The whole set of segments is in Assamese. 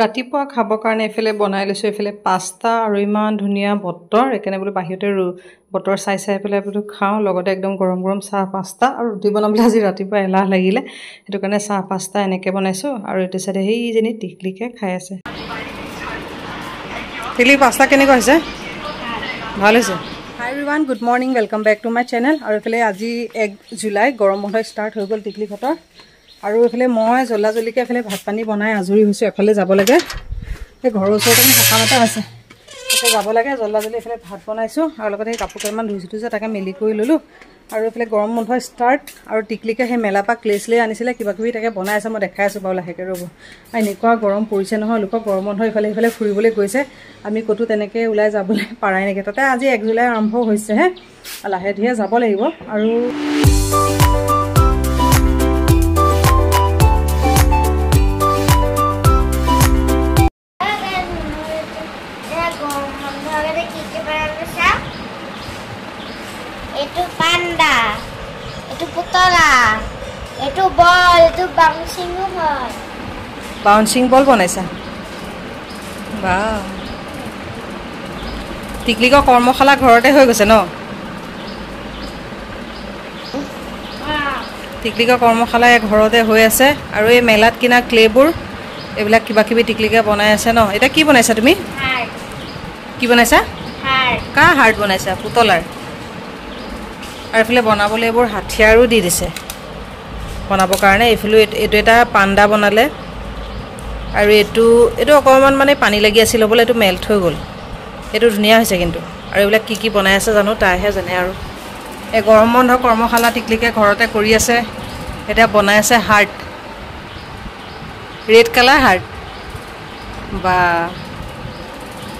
ৰাতিপুৱা খাবৰ কাৰণে এফালে বনাই লৈছোঁ এফালে পাস্তা আৰু ইমান ধুনীয়া বতৰ একেনে বোলো বাহিৰতে বতৰ চাই পেলাই বোলো খাওঁ লগতে একদম গৰম গৰম চাহ পাস্তা আৰু ৰুটি বনাবলৈ আজি ৰাতিপুৱা এলাহ লাগিলে সেইটো কাৰণে চাহ পাস্তা এনেকৈ বনাইছোঁ আৰু এইটো চাইডে সেইজনী টিকলিকে খাই আছে টিকলি পাস্তা কেনেকুৱা হৈছে ভাল হৈছে hi everyone good morning welcome back to my channel আৰু এইফালে আজি 1 জুলাই গৰম বন্ধ ষ্টাৰ্ট হৈ গ'ল টিকলিহঁতৰ আৰু এফালে মই জল্লাজলিকে এফালে ভাত পানী বনাই আজৰি হৈছোঁ এফালে যাব লাগে এই ঘৰৰ ওচৰতে সকাম এটা আছে তাতে যাব লাগে জল্লাজলি এফালে ভাত বনাইছোঁ আৰু লগতে সেই কাপোৰ কেইটামান ধুইছোঁ যে তাকে মেলি কৰি ল'লোঁ আৰু এফালে গৰম বন্ধ ষ্টাৰ্ট আৰু টিকলিকে সেই মেলাৰ পৰা ক্লেছলৈ আনিছিলে কিবা কিবি তাকে বনাই আছে মই দেখাই আছোঁ বাৰু লাহেকৈ ৰ'ব এনেকুৱা গৰম পৰিছে নহয় লোকক গৰম বন্ধ ইফালে সিফালে ফুৰিবলৈ গৈছে আমি ক'তো তেনেকৈ ওলাই যাবলৈ পাৰাই নেকি তাতে আজি 1 জুলাই আৰম্ভ হৈছেহে লাহে ধীৰে যাব লাগিব আৰু itu panda, itu putera, itu ball, itu bouncing ball. Bouncing ball বনাইছা বাহ টিকলিকৰ কৰ্মশালা ঘৰতে হৈ গৈছে ন টিকলিকৰ কৰ্মশালা ঘৰতে হৈ আছে আৰু এই মেলাত কিনা ক্লেবোৰ এইবিলাক কিবা কিবি টিকলিকে বনাই আছে ন এটা কি বনাইছা তুমি হাৰ্ট কি বনাইছা হাৰ্ট কা হাৰ্ট বনাইছা পুতলাৰ আৰু এফালে বনাবলৈ এইবোৰ হাথিয়াৰো দি দিছে বনাবৰ কাৰণে এইফালে এইটো এটা পাণ্ডা বনালে আৰু এইটো অকণমান মানে পানী লাগি আছিল হ'বলৈ এইটো মেল্ট হৈ গ'ল এইটো ধুনীয়া হৈছে কিন্তু আৰু এইবিলাক কি কি বনাই আছে জানো তাইহে জানে আৰু এই গৰম বন্ধ কৰ্মশালা টিকলিকে ঘৰতে কৰি আছে এতিয়া বনাই আছে হাৰ্ট ৰেড কালাৰ হাৰ্ট বা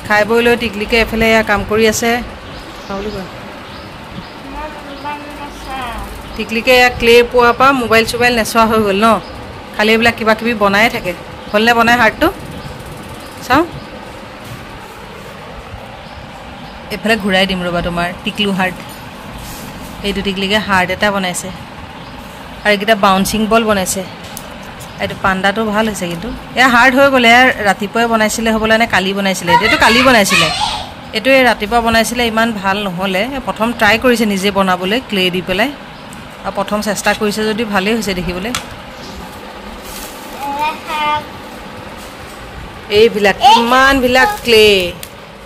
খাই বৈ লৈ টিকলিকে এফালে এয়া কাম কৰি আছে বুলি কয় টিকলিকে এয়া ক্লে পোৱাৰ পৰা মোবাইল চোবাইল নেচোৱা হৈ গ'ল ন খালি এইবিলাক কিবা কিবি বনাই থাকে হ'লনে বনাই হাৰ্টটো চাওঁ এইফালে ঘূৰাই দিম ৰ'বা তোমাৰ টিকলু হাৰ্ট এইটো টিকলিকে হাৰ্ট এটা বনাইছে আৰু এইকেইটা বাউন্সিং বল বনাইছে এইটো পাণ্ডাটো ভাল হৈছে কিন্তু এয়া হাৰ্ট হৈ গ'লে ৰাতিপুৱাই বনাইছিলে হ'বলৈ নে কালি বনাইছিলে এইটো কালি বনাইছিলে এইটো ৰাতিপুৱা বনাইছিলে ইমান ভাল নহ'লে প্ৰথম ট্ৰাই কৰিছে নিজে বনাবলৈ ক্লে দি পেলাই আৰু প্ৰথম চেষ্টা কৰিছে যদি ভালেই হৈছে দেখিবলৈ এইবিলাক কিমানবিলাক ক্লে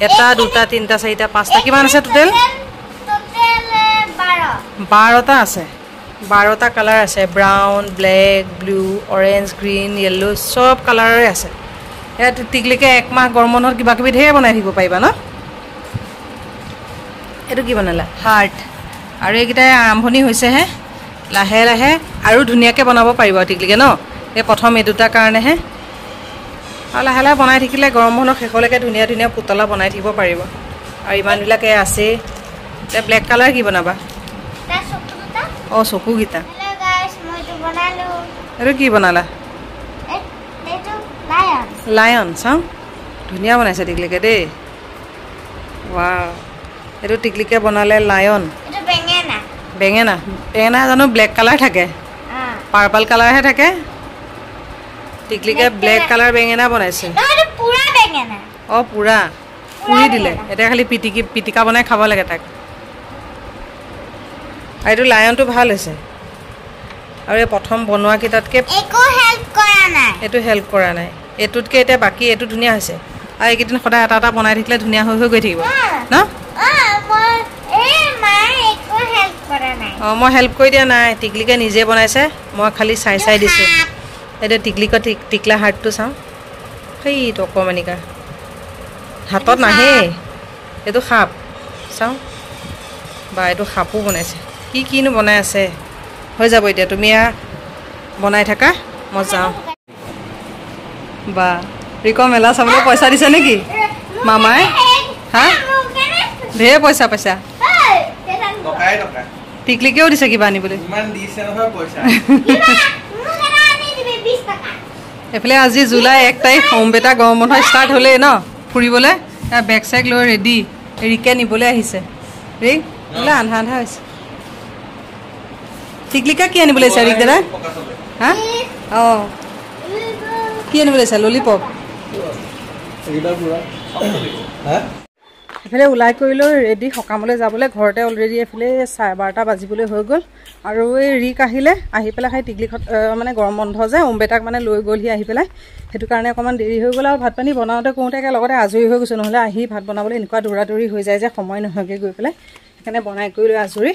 এটা দুটা তিনিটা চাৰিটা পাঁচটা কিমান আছে টোটেল 12টা আছে 12টা কালাৰ আছে brown black blue orange green yellow চব কালাৰৰে আছে ইয়াত টিকলিকে 1 মাহ গৰম বন্ধত কিবা কিবি ঢেৰ বনাই থাকিব পাৰিবা ন এইটো কি বনালা হাৰ্ট আৰু এইকেইটাই আৰম্ভণি হৈছেহে লাহে লাহে আৰু ধুনীয়াকৈ বনাব পাৰিব টিকলিকে ন এই প্ৰথম এই দুটাৰ কাৰণেহে আৰু লাহে লাহে বনাই থাকিলে গৰম বন্ধৰ শেষলৈকে ধুনীয়া ধুনীয়া পুতলা বনাই থাকিব পাৰিব আৰু ইমানবিলাকে আছে এতিয়া ব্লেক কালাৰ কি বনাবা অঁ চকুকেইটা এইটো কি বনালা লায়ন চাওঁ ধুনীয়া বনাইছে টিকলিকে দেই ৱাও এইটো টিকলিকে বনালে লায়ন বেঙেনা জানো ব্লেক কালাৰ থাকে পাৰ্পল কালাৰহে থাকে টিকলিকে ব্লেক কালাৰ বেঙেনা বনাইছে অঁ পুৰা পুৰি দিলে এতিয়া খালি পিটিকা বনাই খাব লাগে তাক আৰু এইটো লায়নটো ভাল হৈছে আৰু এই প্ৰথম বনোৱা কেইটাতকৈ এইটো হেল্প কৰা নাই এইটোতকৈ এতিয়া বাকী এইটো ধুনীয়া হৈছে আৰু এইকেইদিন সদায় এটা এটা বনাই থাকিলে ধুনীয়া হৈ গৈ থাকিব ন অঁ মই হেল্প কৰি দিয়া নাই টিকলিকে নিজে বনাইছে মই খালি চাই দিছোঁ এতিয়া টিকলিকৰ টিকলা হাৰ্টটো চাওঁ সেইটো অকণমানিকা হাতত নাহে এইটো সাপ চাওঁ বা এইটো সাপো বনাইছে কিনো বনাই আছে হৈ যাব এতিয়া তুমি বনাই থাকা মই যাওঁ বা ৰিক মেলা চাবলৈ পইচা দিছে নেকি মামাই হা ঢেৰ পইচা টিকলিকেও দিছে কিবা আনিবলৈ এইফালে আজি জুলাই 1 তাৰিখ হোমবেটা গৰম বন্ধ ষ্টাৰ্ট হ'লেই ন ফুৰিবলৈ বেগ চেগ লৈ ৰেডি ৰিকে নিবলৈ আহিছে ৰিক বোলে আন্ধা হৈছে টিকলিকা কি আনিবলৈ আহিছে ৰিক দাদা হা অঁ কি আনিবলৈ আহিছে ললিপপ এফালে ওলাই কৰি লৈ ৰেডি সকামলৈ যাবলৈ ঘৰতে অলৰেডি এফালে 12:30 বাজিবলৈ হৈ গ'ল আৰু এই ৰিক আহিলে আহি পেলাই খাই টিকলি মানে গৰম বন্ধ যে অম্বেটাক মানে লৈ গ'লহি আহি পেলাই সেইটো কাৰণে অকণমান দেৰি হৈ গ'ল আৰু ভাত পানী বনাওঁতে কৰোঁতে লগতে আজৰি হৈ গৈছোঁ নহ'লে আহি ভাত বনাবলৈ এনেকুৱা দৌৰা-দৌৰি হৈ যায় যে সময় নহয়গৈ গৈ পেলাই সেইকাৰণে বনাই কৰি লৈ আজৰি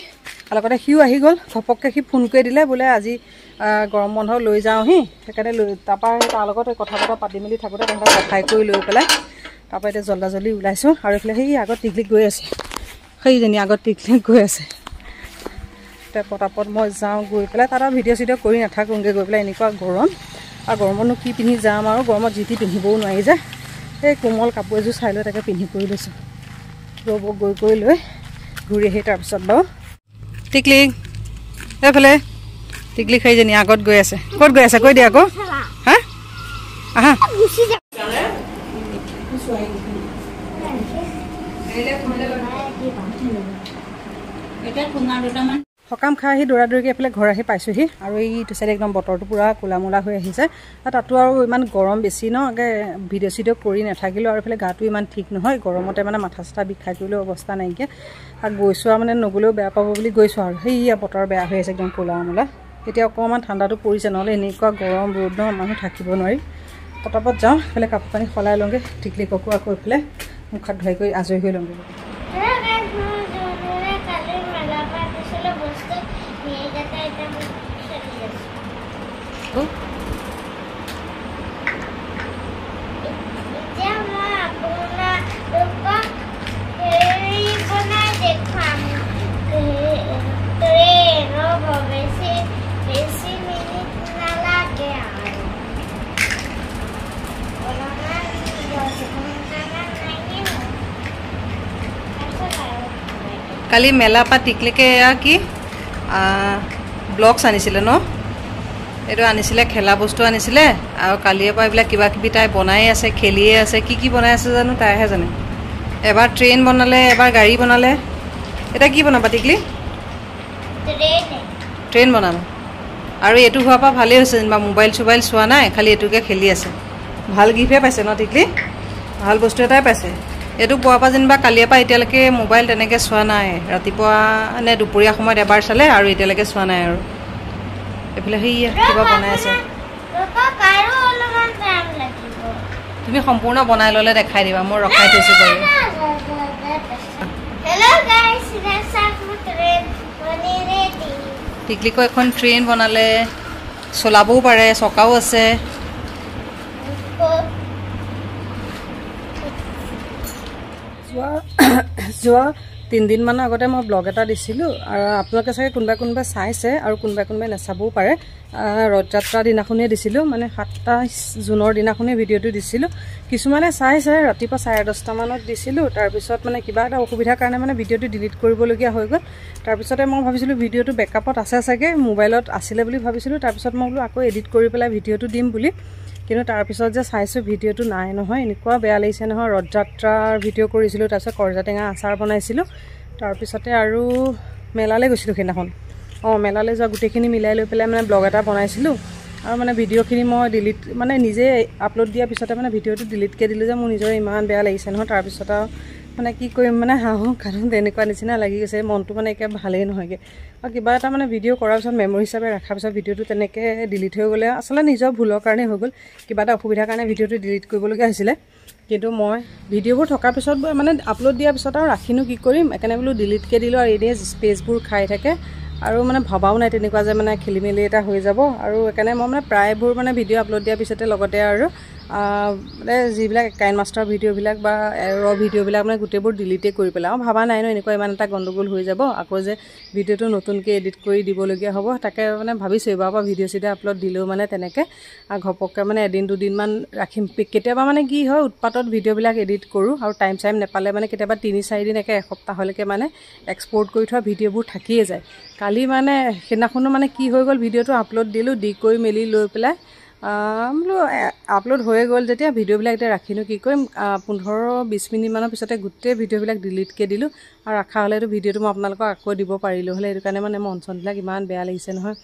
আৰু লগতে সিও আহি গ'ল ঘপককৈ সি ফোন কৰি দিলে বোলে আজি গৰম বন্ধ লৈ যাওঁহি সেইকাৰণে লৈ তাৰপৰা তাৰ লগত কথা বতৰা পাতি মেলি থাকোঁতে তেহেঁতক সহায় কৰি লৈ পেলাই তাৰপৰা এতিয়া জল্দি ওলাইছোঁ আৰু এইফালে সেই আগত টিকলিক গৈ আছে সেইজনী আগত টিকলিক গৈ আছে এতিয়া পটাপট মই যাওঁ গৈ পেলাই তাত আৰু ভিডিঅ' চিডিঅ' কৰি নাথাকোঁগৈ গৈ পেলাই এনেকুৱা গৰম আৰু গৰমতনো কি পিন্ধি যাম আৰু গৰমত যি টি পিন্ধিবও নোৱাৰি যে এই কোমল কাপোৰ এযোৰ চাই লৈ তাকে পিন্ধি কৰি লৈছোঁ ৰ'ব গৈ কৰি লৈ ঘূৰি আহি তাৰপিছত বাৰু টিকলিক এইফালে টিকলিক সেইজনী আগত গৈ আছে ক'ত গৈ আছে কৈ দিয়া আকৌ হা আহা সকাম খাই আহি দৌৰা-দৌৰিকৈ এফালে ঘৰ আহি পাইছোঁহি আৰু এইটো চাইডে একদম বতৰটো পূৰা ক'লা মোলা হৈ আহিছে আৰু তাতো আৰু ইমান গৰম বেছি ন ভিডিঅ' চিডিঅ' কৰি নাথাকিলেও আৰু এইফালে গাটো ইমান ঠিক নহয় গৰমতে মানে মাথা চাথা বিষাই কৰিলেও অৱস্থা নাইকিয়া আৰু গৈছোঁ আৰু মানে নগ'লেও বেয়া পাব বুলি গৈছোঁ আৰু সেয়া বতৰ বেয়া হৈ আছে একদম ক'লা মোলা এতিয়া অকণমান ঠাণ্ডাটো পৰিছে নহ'লে এনেকুৱা গৰম ৰ'দ ন মানুহ থাকিব নোৱাৰি পটাপট যাওঁ এইফালে কাপোৰ কানি সলাই লওঁগৈ টিকলিককো আকৌ এইফালে মুখ হাত ধুৱাই কৰি আজৰি হৈ লওঁগৈ কালি মেলা পৰা টিকলিকে কি ব্লগছ আনিছিলে ন এইটো আনিছিলে খেলা বস্তু আনিছিলে আৰু কালিৰ পৰা এইবিলাক কিবা কিবি তাই বনাই আছে খেলিয়ে আছে কি বনাই আছে জানো তাইহে জানে এবাৰ ট্ৰেইন বনালে এবাৰ গাড়ী বনালে এটা কি বনাবা টিকলি ট্ৰেইন বনাম আৰু এইটো হোৱাৰ পৰা ভালেই হৈছে যেনিবা মোবাইল চোবাইল চোৱা নাই খালি এইটোকে খেলি আছে ভাল গিফ্টে পাইছে ন টিকলি ভাল বস্তু এটাই পাইছে এইটো পোৱাৰ পৰা যেনিবা কালিৰ পৰা এতিয়ালৈকে মোবাইল তেনেকৈ চোৱা নাই ৰাতিপুৱা নে দুপৰীয়া সময়ত এবাৰ চালে আৰু এতিয়ালৈকে চোৱা নাই আৰু এইফালে সেয়া কিবা বনাই আছে তুমি সম্পূৰ্ণ বনাই ল'লে দেখাই দিবা মই ৰখাই থৈছোঁ বাৰু টিকলিকো এখন ট্ৰেইন বনালে চলাবও পাৰে চকাও আছে যোৱা 3 দিনমানৰ আগতে মই ব্লগ এটা দিছিলোঁ আৰু আপোনালোকে চাগে কোনোবাই চাইছে আৰু কোনোবাই নাচাবও পাৰে ৰথযাত্ৰা দিনাখনেই দিছিলোঁ মানে 27 জুনৰ দিনাখনেই ভিডিঅ'টো দিছিলোঁ কিছুমানে চাইছে ৰাতিপুৱা 10:30 মানত দিছিলোঁ তাৰপিছত মানে কিবা এটা অসুবিধাৰ কাৰণে মানে ভিডিঅ'টো ডিলিট কৰিবলগীয়া হৈ গ'ল তাৰপিছতে মই ভাবিছিলোঁ ভিডিঅ'টো বেকআপত আছে চাগে মোবাইলত আছিলে বুলি ভাবিছিলোঁ তাৰপিছত মই বোলো আকৌ এডিট কৰি পেলাই ভিডিঅ'টো দিম বুলি কিন্তু তাৰপিছত যে চাইছোঁ ভিডিঅ'টো নাই নহয় এনেকুৱা বেয়া লাগিছে নহয় ৰথযাত্ৰাৰ ভিডিঅ' কৰিছিলোঁ তাৰপিছত কৰজাটেঙা আচাৰ বনাইছিলোঁ তাৰপিছতে আৰু মেলালৈ গৈছিলোঁ সেইদিনাখন মেলালৈ যোৱা গোটেইখিনি মিলাই লৈ পেলাই মানে ব্লগ এটা বনাইছিলোঁ আৰু মানে ভিডিঅ'খিনি মই ডিলিট মানে নিজে আপলোড দিয়াৰ পিছতে মানে ভিডিঅ'টো ডিলিটকৈ দিলোঁ যে মোৰ নিজৰ ইমান বেয়া লাগিছে নহয় তাৰপিছত আৰু মানে কি কৰিম মানে হাঁহো কাৰণ তেনেকুৱা নিচিনা লাগি গৈছে মনটো মানে একেবাৰে ভালেই নহয়গৈ আৰু কিবা এটা মানে ভিডিঅ' কৰাৰ পিছত মেমৰি হিচাপে ৰখাৰ পিছত ভিডিঅ'টো তেনেকৈ ডিলিট হৈ গ'লে আচলতে নিজৰ ভুলৰ কাৰণেই হৈ গ'ল কিবা এটা অসুবিধাৰ কাৰণে ভিডিঅ'টো ডিলিট কৰিবলগীয়া হৈছিলে কিন্তু মই ভিডিঅ'বোৰ থকাৰ পিছত মানে আপলোড দিয়াৰ পিছত আৰু ৰাখিনো কি কৰিম সেইকাৰণে বোলো ডিলিটকৈ দিলোঁ আৰু এনেই স্পেচবোৰ খাই থাকে আৰু মানে ভবাও নাই তেনেকুৱা যে মানে খেলি মেলি এটা হৈ যাব আৰু সেইকাৰণে মই মানে প্ৰায়বোৰ মানে ভিডিঅ' আপলোড দিয়াৰ পিছতে লগতে আৰু মানে যিবিলাক কাইন মাষ্টাৰ ভিডিঅ'বিলাক বা ভিডিঅ'বিলাক মানে গোটেইবোৰ ডিলিটেই কৰি পেলাই আৰু ভবা নাই ন এনেকুৱা ইমান এটা গণ্ডগোল হৈ যাব আকৌ যে ভিডিঅ'টো নতুনকৈ এডিট কৰি দিবলগীয়া হ'ব তাকে মানে ভাবিছোঁ এইবাৰৰ পৰা ভিডিঅ' চিডিঅ' আপলোড দিলেও মানে তেনেকৈ ঘপককৈ মানে এদিন দুদিনমান ৰাখিম কেতিয়াবা মানে কি হয় উৎপাতত ভিডিঅ'বিলাক এডিট কৰোঁ আৰু টাইম চাইম নাপালে মানে কেতিয়াবা 3-4 দিন এসপ্তাহলৈকে মানে এক্সপৰ্ট কৰি থোৱা ভিডিঅ'বোৰ থাকিয়ে যায় কালি মানে সেইদিনাখনো মানে কি হৈ গ'ল ভিডিঅ'টো আপলোড দিলোঁ দি কৰি মেলি লৈ পেলাই বোলো আপলোড হৈ গ'ল যেতিয়া ভিডিঅ'বিলাক এতিয়া ৰাখিনো কি কৰিম 15-20 মিনিটমানৰ পিছতে গোটেই ভিডিঅ'বিলাক ডিলিটকৈ দিলোঁ আৰু ৰখা হ'লেতো ভিডিঅ'টো মই আপোনালোকক আকৌ দিব পাৰিলোঁ হ'লে সেইটো কাৰণে মানে মন চনবিলাক ইমান বেয়া লাগিছে নহয়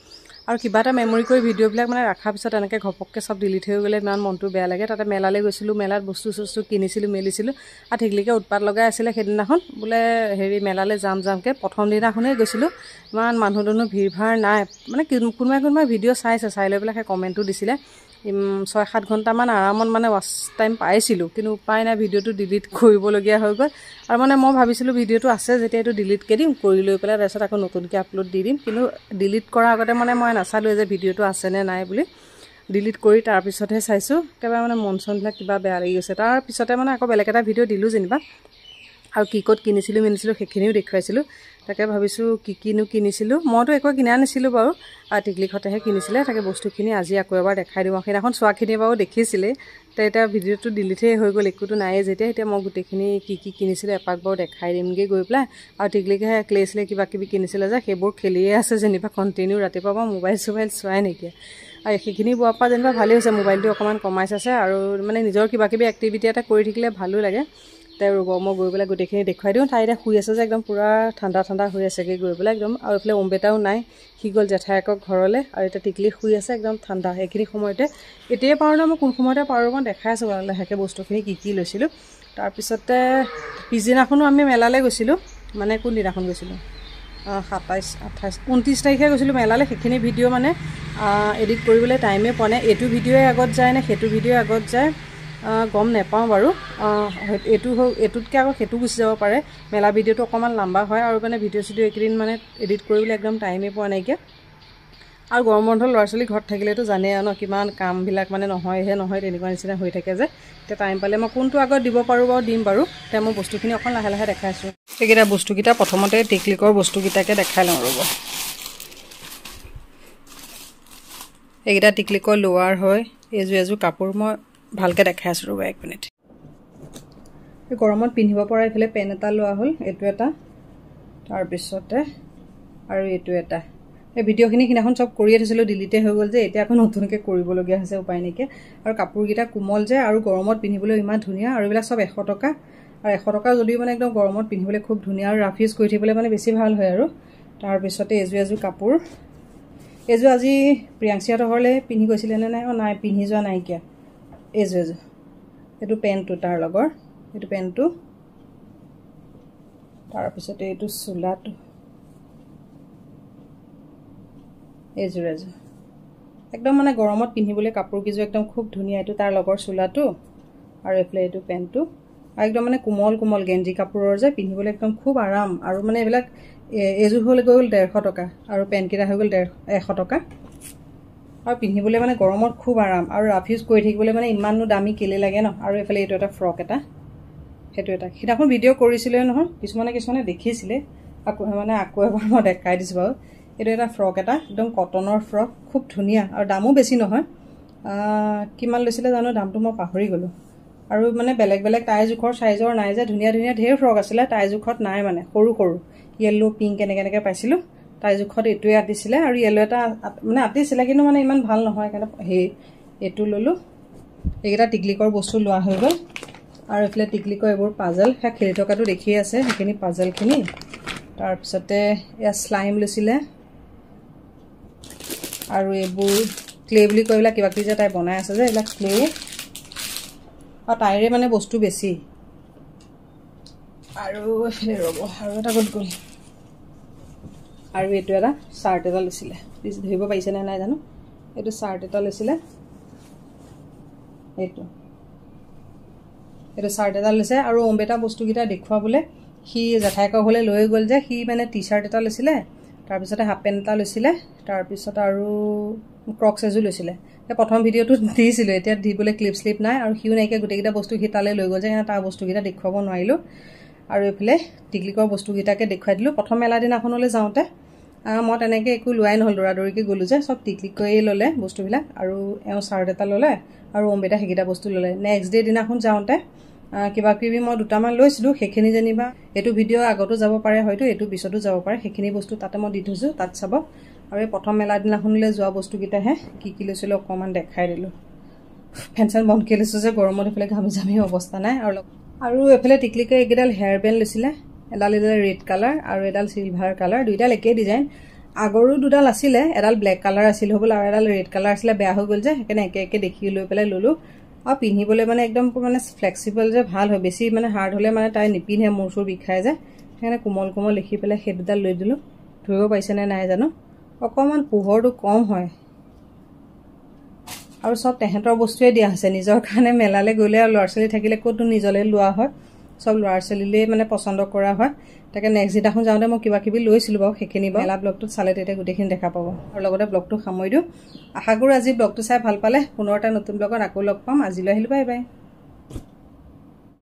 আৰু কিবা এটা মেমৰি কৰি ভিডিঅ'বিলাক মানে ৰখাৰ পিছত এনেকৈ ঘপককৈ চব ডিলিট হৈ গ'লে ইমান মনটো বেয়া লাগে। তাতে মেলালৈ গৈছিলোঁ, মেলাত বস্তু কিনিছিলোঁ মেলিছিলোঁ আৰু ঠিকলিকে উৎপাত লগাই আছিলে সেইদিনাখন বোলে হেৰি মেলালৈ যামকৈ। প্ৰথম দিনাখনেই গৈছিলোঁ, ইমান মানুহ দুনুহ ভিৰ ভাৰ নাই, মানে কোনোবাই ভিডিঅ' চাই লৈ পেলাই সেই কমেণ্টো দিছিলে। 6-7 ঘণ্টামান আৰামত মানে ৱাচ টাইম পাইছিলোঁ, কিন্তু উপায় নাই ভিডিঅ'টো ডিলিট কৰিবলগীয়া হৈ গ'ল। আৰু মানে মই ভাবিছিলোঁ ভিডিঅ'টো আছে যেতিয়া এইটো ডিলিটকৈ দিম, কৰি লৈ পেলাই তাৰপিছত আকৌ নতুনকৈ আপলোড দি দিম। কিন্তু ডিলিট কৰাৰ আগতে মানে মই নাচালোঁ যে ভিডিঅ'টো আছেনে নাই বুলি। ডিলিট কৰি তাৰপিছতহে চাইছোঁ, একেবাৰে মানে মন চনবিলাক কিবা বেয়া লাগি গৈছে। তাৰপিছতে মানে আকৌ বেলেগ এটা ভিডিঅ' দিলোঁ যেনিবা, আৰু কি ক'ত কিনিছিলোঁ সেইখিনিও দেখুৱাইছিলোঁ। তাকে ভাবিছোঁ কিনো কিনিছিলোঁ, মইতো একো কিনা নাছিলোঁ বাৰু, টিকলিহঁতেহে কিনিছিলে। তাকে বস্তুখিনি আজি আকৌ এবাৰ দেখাই দিওঁ। সেইদিনাখন চোৱাখিনি বাৰু দেখিছিলেই, এতিয়া ভিডিঅ'টো ডিলিটহে হৈ গ'ল, একোতো নায়েই যেতিয়া। এতিয়া মই গোটেইখিনি কি কিনিছিলোঁ এপাক বাৰু দেখাই দিমগৈ গৈ পেলাই। আৰু টিকলিকেহে ক্লে কিবা কিবি কিনিছিলে যে সেইবোৰ খেলিয়ে আছে যেনিবা কণ্টিনিউ, ৰাতিপুৱা পৰা মোবাইল চোৱাই নাইকিয়া। আৰু সেইখিনি বোৱাৰ পৰা যেনিবা ভালেই হৈছে, মোবাইলটো অকণমান কমাই চাইছে আৰু মানে নিজৰ কিবা কিবি এক্টিভিটি এটা কৰি থাকিলে ভালো লাগে। তাই ৰ'ব মই গৈ পেলাই গোটেইখিনি দেখুৱাই দিওঁ। তাই এতিয়া শুই আছে যে একদম পূৰা ঠাণ্ডা হৈ আছেগৈ গৈ পেলাই একদম। আৰু এইফালে অম্বেটাও নাই, সি গ'ল জেঠায়েকৰ ঘৰলৈ, আৰু এতিয়া টিকলি শুই আছে একদম ঠাণ্ডা। সেইখিনি সময়তে এতিয়াই পাৰোঁ ন, মই কোন সময়তে পাৰোঁ মই দেখাই আছোঁ বাৰু লাহেকৈ বস্তুখিনি কি লৈছিলোঁ। তাৰপিছতে পিছদিনাখনো আমি মেলালৈ গৈছিলোঁ, মানে কোনদিনাখন গৈছিলোঁ 27, 28, 29 তাৰিখে গৈছিলোঁ মেলালৈ। সেইখিনি ভিডিঅ' মানে এডিট কৰিবলৈ টাইমেই পোৱা নাই। এইটো ভিডিঅ'ই আগত যায় নে সেইটো ভিডিঅ'ই আগত যায় গম নাপাওঁ বাৰু। এইটোতকৈ আকৌ সেইটো গুচি যাব পাৰে। মেলা ভিডিঅ'টো অকণমান লম্বা হয়, আৰু মানে ভিডিঅ' এইকেইদিন মানে এডিট কৰিবলৈ একদম টাইমেই পোৱা নাইকিয়া। আৰু গৰম বন্ধ ল'ৰা ছোৱালী ঘৰত থাকিলেতো জানেই আৰু ন, কিমান কামবিলাক মানে নহয় তেনেকুৱা নিচিনা হৈ থাকে যে। এতিয়া টাইম পালে মই কোনটো আগত দিব পাৰোঁ বাৰু দিম বাৰু। এতিয়া মই বস্তুখিনি অকণ লাহে দেখাইছোঁ। এইকেইটা বস্তুকেইটা প্ৰথমতে টিকলিকৰ বস্তুকেইটাকে দেখাই লওঁ ৰ'ব। এইকেইটা টিকলিকৰ লোৱাৰ হয়, এযোৰ কাপোৰ মই ভালকৈ দেখাই আছোঁ ৰ'ব 1 মিনিট। গৰমত পিন্ধিব পৰা এইফালে পেণ্ট এটা লোৱা হ'ল, এইটো এটা, তাৰপিছতে আৰু এইটো এটা। এই ভিডিঅ'খিনি সিদিনাখন চব কৰিয়ে থৈছিলোঁ, ডিলিটে হৈ গ'ল যে, এতিয়া আকৌ নতুনকৈ কৰিবলগীয়া হৈছে, উপায় নাইকিয়া। আৰু কাপোৰকেইটা কোমল যে, আৰু গৰমত পিন্ধিবলৈ ইমান ধুনীয়া। আৰু এইবিলাক চব 100 টকা, আৰু 100 টকা যদিও মানে একদম গৰমত পিন্ধিবলৈ খুব ধুনীয়া, আৰু ৰাফ ইউজ কৰি থাকিবলৈ মানে বেছি ভাল হয় আৰু। তাৰপিছতে এযোৰ কাপোৰ, এইযোৰ আজি প্ৰিয়াংশীহঁতৰ ঘৰলৈ পিন্ধি গৈছিলে নে নাই, নাই পিন্ধি যোৱা নাইকিয়া। এইযোৰ এইটো পেণ্টটো তাৰ লগৰ, এইটো পেণ্টটো, তাৰপিছতে এইটো চোলাটো, এইযোৰ একদম মানে গৰমত পিন্ধিবলৈ কাপোৰকেইযোৰ একদম খুব ধুনীয়া। এইটো তাৰ লগৰ চোলাটো, আৰু এইফালে এইটো পেণ্টটো, আৰু একদম মানে কোমল গেঞ্জি কাপোৰৰ যে, পিন্ধিবলৈ একদম খুব আৰাম। আৰু মানে এইবিলাক এইযোৰ হৈ গ'ল 150 টকা, আৰু পেণ্টকেইটা হৈ গ'ল 100 টকা। আৰু পিন্ধিবলৈ মানে গৰমত খুব আৰাম, আৰু ৰাফ ইউজ কৰি থাকিবলৈ মানে ইমানো দামী কেলে লাগে ন। আৰু এইফালে এইটো এটা ফ্ৰক এটা, সেইটো এটা সিদিনাখন ভিডিঅ' কৰিছিলে নহয়, কিছুমানে দেখিছিলে, আকৌ এবাৰ মই দেখাই দিছোঁ বাৰু। এইটো এটা ফ্ৰক এটা, একদম কটনৰ ফ্ৰক, খুব ধুনীয়া, আৰু দামো বেছি নহয়। কিমান লৈছিলে জানো, দামটো মই পাহৰি গ'লোঁ। আৰু মানে বেলেগ তাইৰ জোখৰ চাইজৰ নাই যে, ধুনীয়া ঢেৰ ফ্ৰক আছিলে, তাইৰ জোখত নাই মানে, সৰু য়েল্লো পিংক এনেকৈ পাইছিলোঁ। তাইৰ জোখত এইটোৱে আতিছিলে, আৰু য়েল্লো এটা মানে আতিছিলে, কিন্তু মানে ইমান ভাল নহয়, সেইকাৰণে এইটো ল'লোঁ। এইকেইটা টিকলিকৰ বস্তু লোৱা হৈ গ'ল। আৰু এইফালে টিকলিকৰ এইবোৰ পাজল, সেয়া খেলি থকাটো দেখিয়ে আছে, সেইখিনি পাজলখিনি। তাৰপিছতে এয়া শ্লাইম লৈছিলে, আৰু এইবোৰ ক্লে বুলি কৈ পেলাই কিবা কিবি যে তাই বনাই আছে যে, এইবিলাক ক্লে, আৰু তাইৰে মানে বস্তু বেছি। আৰু ৰ'ব, আৰু এটা ক'ত গ'ল, আৰু এইটো এটা চাৰ্ট এটা লৈছিলে, ধৰিব পাৰিছে নে নাই জানো, এইটো চাৰ্ট এটা লৈছিলে, এইটো চাৰ্ট এটা লৈছে। আৰু অম্বেটা বস্তুকেইটা দেখুৱাবলৈ সি জেঠাইকৰ ঘৰলৈ লৈ গ'ল যে, সি মানে টি চাৰ্ট এটা লৈছিলে, তাৰপিছতে হাফ পেণ্ট এটা লৈছিলে, তাৰপিছত আৰু ক্ৰক্স এযোৰ লৈছিলে। প্ৰথম ভিডিঅ'টো দিছিলোঁ, এতিয়া দিবলৈ ক্লিপ শ্লিপ নাই, আৰু সিও নাইকিয়া, গোটেইকেইটা বস্তু সি তালৈ লৈ গ'ল যে, তাৰ বস্তুকেইটা দেখুৱাব নোৱাৰিলোঁ। আৰু এইফালে টিকলিকৰ বস্তুকেইটাকে দেখুৱাই দিলোঁ। প্ৰথম মেলা দিনাখনলৈ যাওঁতে মই তেনেকৈ একো লোৱাই নহ'ল, দৌৰাদৌৰিকৈ গ'লোঁ যে, চব টিকলিকৈয়ে ল'লে বস্তুবিলাক। আৰু এওঁ চাৰ্ট এটা ল'লে, আৰু অম্বেটা সেইকেইটা বস্তু ল'লে। নেক্সট ডে দিনাখন যাওঁতে কিবা কিবি মই দুটামান লৈছিলোঁ, সেইখিনি যেনিবা এইটো ভিডিঅ' আগতো যাব পাৰে, হয়তো এইটো পিছতো যাব পাৰে, সেইখিনি বস্তু তাতে মই দি থৈছোঁ, তাত চাব। আৰু এই প্ৰথম মেলা দিনাখনলৈ যোৱা বস্তুকেইটাহে কি লৈছিলোঁ অকণমান দেখাই দিলোঁ। ফেন চেন বন্ধকৈ লৈছোঁ যে, গৰমত এইফালে ঘামি অৱস্থা নাই। আৰু এইফালে টিকলিকে এইকেইডাল হেয়াৰ বেণ্ড লৈছিলে, এডাল ৰেড কালাৰ আৰু এডাল চিলভাৰ কালাৰ, দুইডাল একেই ডিজাইন। আগৰো দুডাল আছিলে এডাল ব্লেক কালাৰ আছিল হ'বলা আৰু এডাল ৰেড কালাৰ আছিলে বেয়া হৈ গ'ল যে সেইকাৰণে একে একে দেখি লৈ পেলাই ললো আৰু পিন্ধিবলৈ মানে একদম মানে ফ্লেক্সিবল যে ভাল হয় বেছি মানে হাৰ্ড হ'লে মানে তাই নিপিন্ধে মূৰ চুৰ বিষায় যে সেইকাৰণে কোমল কোমল দেখি পেলাই সেই দুডাল লৈ দিলোঁ ধৰিব পাৰিছেনে নাই জানো অকণমান পোহৰটো কম হয় আৰু সব তেহেঁতৰ বস্তুৱে দিয়া হৈছে নিজৰ কাৰণে মেলালৈ গ'লে আৰু ল'ৰা ছোৱালী থাকিলে ক'তো নিজলৈ লোৱা হয় সব ল'ৰা ছোৱালীলৈ মানে পচন্দ কৰা হয় তাকে নেক্সট দিনাখন যাওঁতে মই কিবা কিবি লৈছিলোঁ বাৰু সেইখিনি মেলা ব্লগটোত চালে তেতিয়া গোটেইখিনি দেখা পাব আৰু লগতে ব্লগটো সামৰি দিওঁ আশা কৰোঁ আজি ব্লগটো চাই ভাল পালে পুনৰ এটা নতুন ব্লগত আকৌ লগ পাম আজিলৈ আহিলোঁ বাই বাই